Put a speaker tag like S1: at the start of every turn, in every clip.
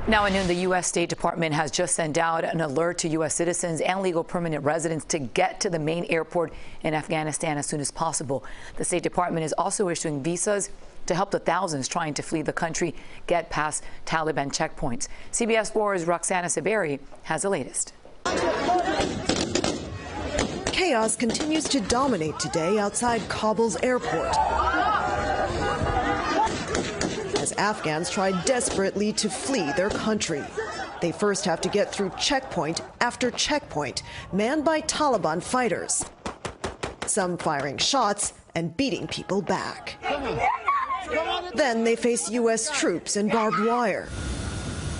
S1: Now at noon, the U.S. State Department has just sent out an alert to U.S. citizens and legal permanent residents to get to the main airport in Afghanistan as soon as possible. The State Department is also issuing visas to help the thousands trying to flee the country get past Taliban checkpoints. CBS 4's Roxana Saberi has the latest.
S2: Chaos continues to dominate today outside Kabul's airport, as Afghans try desperately to flee their country. They first have to get through checkpoint after checkpoint, manned by Taliban fighters, some firing shots and beating people back. Then they face U.S. troops and barbed wire.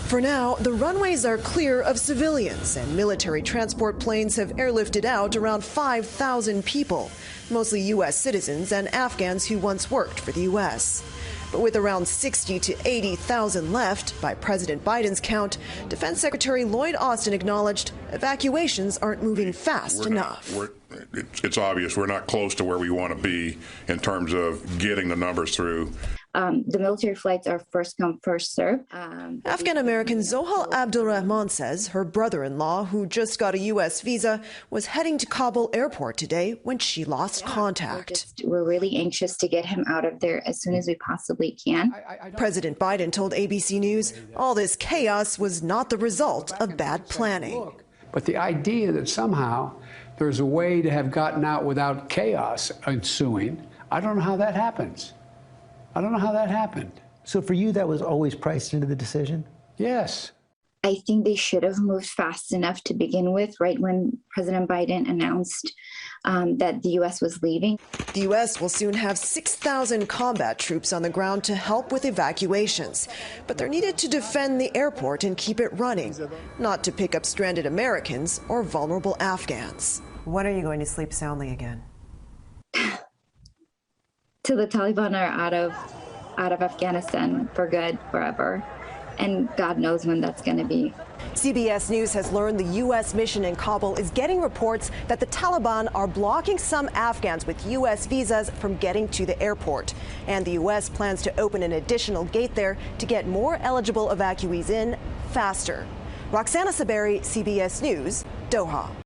S2: For now, the runways are clear of civilians, and military transport planes have airlifted out around 5,000 people, mostly U.S. citizens and Afghans who once worked for the U.S. But with around 60 to 80,000 left, by President Biden's count, Defense Secretary Lloyd Austin acknowledged evacuations aren't moving fast enough.
S3: It's obvious we're not close to where we want to be in terms of getting the numbers through.
S4: The military flights are first come, first serve.
S2: Afghan-American Zohal Abdulrahman says her brother-in-law, who just got a U.S. visa, was heading to Kabul airport today when she lost contact.
S4: We're really anxious to get him out of there as soon as we possibly can.
S2: President Biden told ABC News all this chaos was not the result of bad planning.
S5: But the idea that somehow there's a way to have gotten out without chaos ensuing, I don't know how that happens. I don't know how that happened.
S6: So for you, that was always priced into the decision?
S5: Yes.
S4: I think they should have moved fast enough to begin with, right when President Biden announced that the U.S. was leaving.
S2: The U.S. will soon have 6,000 combat troops on the ground to help with evacuations. But they're needed to defend the airport and keep it running, not to pick up stranded Americans or vulnerable Afghans. When are you going to sleep soundly again?
S4: Till the Taliban are out of Afghanistan for good, forever. And God knows when that's going to be.
S2: CBS News has learned the U.S. mission in Kabul is getting reports that the Taliban are blocking some Afghans with U.S. visas from getting to the airport. And the U.S. plans to open an additional gate there to get more eligible evacuees in faster. Roxana Saberi, CBS News, Doha.